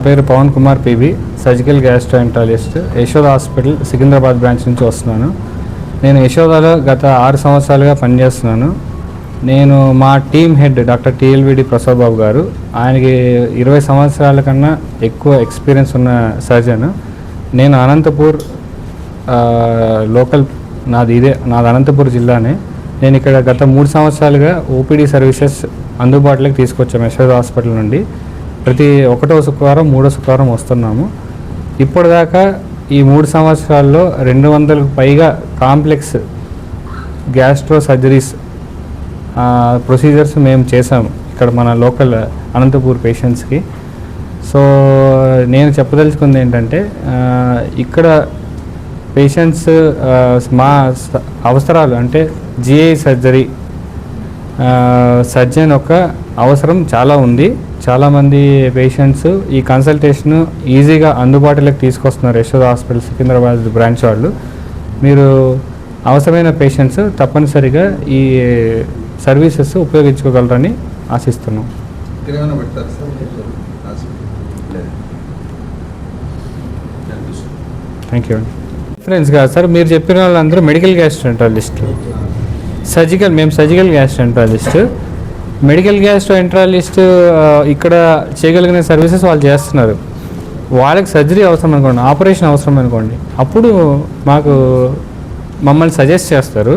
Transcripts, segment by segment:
పేరు Pavan Kumar PB, surgical gastroenterologist, Yashoda hospital Secunderabad branch నుంచి వస్తున్నాను. నేను యశోదలో గత 6 సంవత్సరాలుగా పనిచేస్తున్నాను. నేను మా team head doctor టిఎల్విడి Prasad Babu గారు, ఆయనకి 20 సంవత్సరాల కన్నా ఎక్కువ ఎక్స్పీరియన్స్ ఉన్న సర్జన్. నేను అనంతపూర్ లోకల్, నాది అనంతపూర్ జిల్లానే. నేను ఇక్కడ గత 3 సంవత్సరాలుగా ఓపీడీ సర్వీసెస్ అందుబాటులోకి తీసుకొచ్చాము యశోద హాస్పిటల్ నుండి. ప్రతి 1వ శుక్రవారం 3వ శుక్రవారం వస్తున్నాము. ఇప్పటిదాకా ఈ 3 సంవత్సరాల్లో 200కు పైగా కాంప్లెక్స్ గ్యాస్ట్రో సర్జరీస్ ప్రొసీజర్స్ మేము చేసాము ఇక్కడ మన లోకల్ అనంతపూర్ పేషెంట్స్కి. సో నేను చెప్పదలుచుకుంది ఏంటంటే, ఇక్కడ పేషెంట్స్ మా అవసరాలు అంటే జిఐ సర్జరీ సర్జన్ యొక్క అవసరం చాలా ఉంది. చాలామంది పేషెంట్స్ ఈ కన్సల్టేషన్ ఈజీగా అందుబాటులోకి తీసుకొస్తున్నారు యశోద హాస్పిటల్ సికింద్రాబాద్ బ్రాంచ్ వాళ్ళు. మీరు అవసరమైన పేషెంట్స్ తప్పనిసరిగా ఈ సర్వీసెస్ ఉపయోగించుకోగలరని ఆశిస్తున్నాం. థ్యాంక్ యూ అండి. ఫ్రెండ్స్ కాదు సార్, మీరు చెప్పిన వాళ్ళందరూ మెడికల్ గ్యాస్ట్రోఎంట్రాలజిస్ట్, మేము సర్జికల్ గ్యాస్ట్రోఎంట్రాలజిస్ట్. మెడికల్ గ్యాస్ట్రోఎంట్రాలజిస్ట్ ఇక్కడ చేయగలిగిన సర్వీసెస్ వాళ్ళు చేస్తున్నారు. వాళ్ళకి సర్జరీ అవసరం అనుకోండి, ఆపరేషన్ అవసరం అనుకోండి, అప్పుడు మమ్మల్ని సజెస్ట్ చేస్తారు.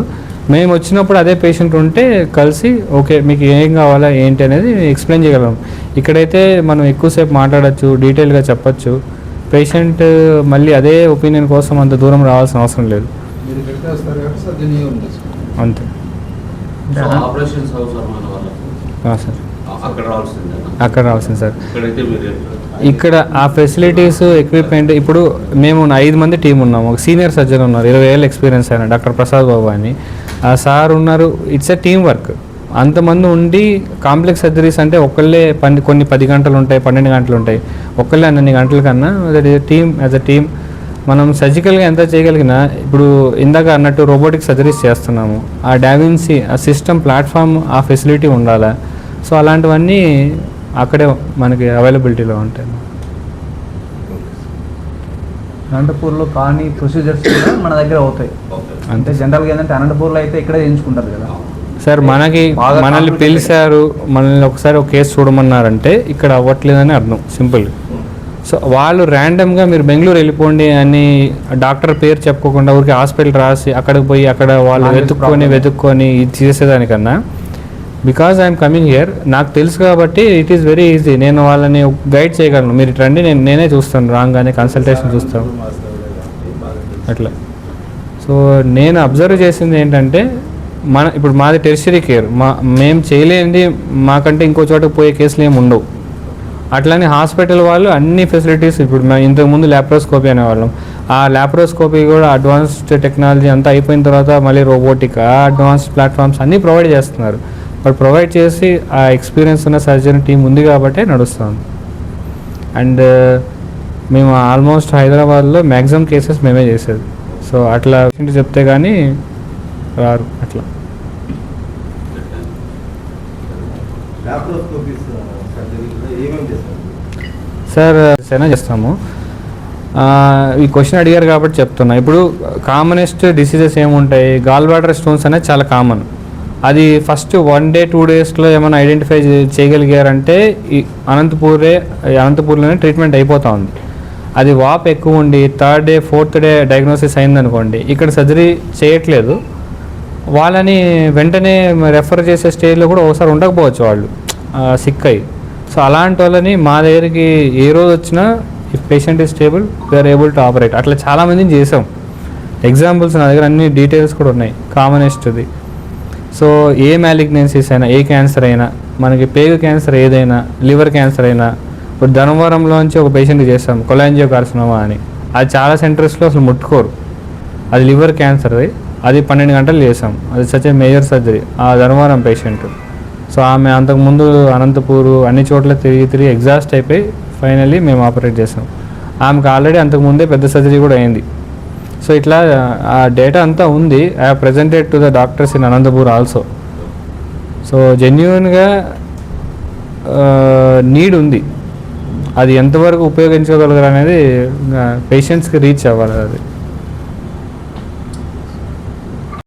మేము వచ్చినప్పుడు అదే పేషెంట్ ఉంటే కలిసి ఓకే మీకు ఏం కావాలా ఏంటి అనేది ఎక్స్ప్లెయిన్ చేయగలం. ఇక్కడైతే మనం ఎక్కువసేపు మాట్లాడచ్చు, డీటెయిల్గా చెప్పచ్చు. పేషెంట్ మళ్ళీ అదే ఒపీనియన్ కోసం అంత దూరం రావాల్సిన అవసరం లేదు. అంతే సార్, అక్కడ రావాల్సింది సార్. ఇక్కడ ఆ ఫెసిలిటీస్, ఎక్విప్మెంట్, ఇప్పుడు మేము 5 మంది టీం ఉన్నాము. ఒక సీనియర్ సర్జన్ ఉన్నారు, 20 ఏళ్ళ ఎక్స్పీరియన్స్ అయిన డాక్టర్ ప్రసాద్ బాబు అని ఆ సార్ ఉన్నారు. It's a team work. అంతమంది ఉండి కాంప్లెక్స్ సర్జరీస్ అంటే ఒకళ్ళే కొన్ని 10 గంటలు ఉంటాయి, 12 గంటలు ఉంటాయి. ఒకళ్ళే అన్ని గంటల కన్నా that is team. As a team మనం సర్జికల్గా ఎంత చేయగలిగినా, ఇప్పుడు ఇందాక అన్నట్టు రోబోటిక్ సర్జరీస్ చేస్తున్నాము. ఆ డావిన్సీ, ఆ సిస్టమ్, ప్లాట్ఫామ్, ఆ ఫెసిలిటీ ఉండాలా. సో అలాంటివన్నీ అక్కడే మనకి అవైలబిలిటీలో ఉంటాయి. అనంతపూర్లో కానీ ప్రొసీజర్స్ కూడా మన దగ్గర అవుతాయి. అంటే జనరల్గా ఏంటంటే అనంతపూర్లో అయితే ఇక్కడే చేయించుకుంటారు కదా సార్. మనల్ని పిలిచారు, మనల్ని ఒకసారి ఒక కేసు చూడమన్నారంటే ఇక్కడ అవ్వట్లేదని అర్థం, సింపుల్. సో వాళ్ళు ర్యాండమ్గా మీరు బెంగళూరు వెళ్ళిపోండి అని డాక్టర్ పేరు చెప్పుకోకుండా ఊరికి హాస్పిటల్ రాసి అక్కడికి పోయి అక్కడ వాళ్ళు వెతుక్కొని ఇది చేసేదానికన్నా, బికాజ్ ఐఎమ్ కమింగ్ హియర్, నాకు తెలుసు కాబట్టి ఇట్ ఈస్ వెరీ ఈజీ. నేను వాళ్ళని గైడ్ చేయగలను. మీరు రండి, నేనే చూస్తాను, రాగానే కన్సల్టేషన్ చూస్తాను అట్లా. సో నేను అబ్జర్వ్ చేసింది ఏంటంటే, ఇప్పుడు మాది టెర్షరీ కేర్, మేము చేయలేనిది మాకంటే ఇంకో చోటకు పోయే కేసులు ఏమి ఉండవు. అట్లానే హాస్పిటల్ వాళ్ళు అన్ని ఫెసిలిటీస్, ఇప్పుడు మేము ఇంతకుముందు ల్యాప్రోస్కోపీ అనేవాళ్ళం, ఆ ల్యాప్రోస్కోపీ కూడా అడ్వాన్స్డ్ టెక్నాలజీ అంతా అయిపోయిన తర్వాత మళ్ళీ రోబోటిక్, అడ్వాన్స్డ్ ప్లాట్ఫామ్స్ అన్నీ ప్రొవైడ్ చేస్తున్నారు. బట్ ప్రొవైడ్ చేసి ఆ ఎక్స్పీరియన్స్ ఉన్న సర్జన్ టీం ఉంది కాబట్టి నడుస్తుంది. అండ్ మేము ఆల్మోస్ట్ హైదరాబాద్లో మ్యాక్సిమం కేసెస్ మేమే చేసేది. సో అట్లా చెప్తే కానీ రారు. అట్లా సార్ సేనా చేస్తాము. ఈ క్వశ్చన్ అడిగారు కాబట్టి చెప్తున్నా. ఇప్పుడు కామనెస్ట్ డిసీజెస్ ఏముంటాయి, గాల్ బ్లాడర్ స్టోన్స్ అనేది చాలా కామన్. అది ఫస్ట్ 1 day 2 daysలో ఏమైనా ఐడెంటిఫై చేయగలిగారంటే ఈ అనంతపూర్లోనే ట్రీట్మెంట్ అయిపోతూ ఉంది. అది వాప్ ఎక్కువ ఉండి 3rd day 4th day diagnosis అయిందనుకోండి, ఇక్కడ సర్జరీ చేయట్లేదు, వాళ్ళని వెంటనే రెఫర్ చేసే స్టేజ్లో కూడా ఒకసారి ఉండకపోవచ్చు వాళ్ళు సిక్ అయ్యి. సో అలాంటి వాళ్ళని మా దగ్గరికి ఏ రోజు వచ్చినా, if patient is stable we are able to operate. అట్లా చాలామందిని చేసాం. ఎగ్జాంపుల్స్ నా దగ్గర అన్ని డీటెయిల్స్ కూడా ఉన్నాయి కామనెస్ట్ది. సో ఏ మ్యాలిగ్నెన్సీస్ అయినా, ఏ క్యాన్సర్ అయినా, మనకి పేగు క్యాన్సర్ ఏదైనా, లివర్ క్యాన్సర్ అయినా, ఇప్పుడు ధర్మవరంలోంచి ఒక పేషెంట్కి చేస్తాం కొలాంజియో కార్సినోమా అని. అది చాలా సెంటర్స్లో అసలు ముట్టుకోరు. అది లివర్ క్యాన్సర్, అది 12 గంటలు చేసాం. అది సచ్ ఏ మేజర్ సర్జరీ, ఆ ధర్మవరం పేషెంట్. సో ఆమె అంతకుముందు అనంతపూరు అన్ని చోట్ల తిరిగి ఎగ్జాస్ట్ అయిపోయి ఫైనల్లీ మేము ఆపరేట్ చేసాం. ఆమెకు ఆల్రెడీ అంతకుముందే పెద్ద సర్జరీ కూడా అయింది. సో ఇట్లా ఆ డేటా అంతా ఉంది. I have presented to the doctors in Anantapur also. So జెన్యూన్గా నీడ్ ఉంది. అది ఎంతవరకు ఉపయోగించగలరు అనేది పేషెంట్స్కి రీచ్ అవ్వాలి అది.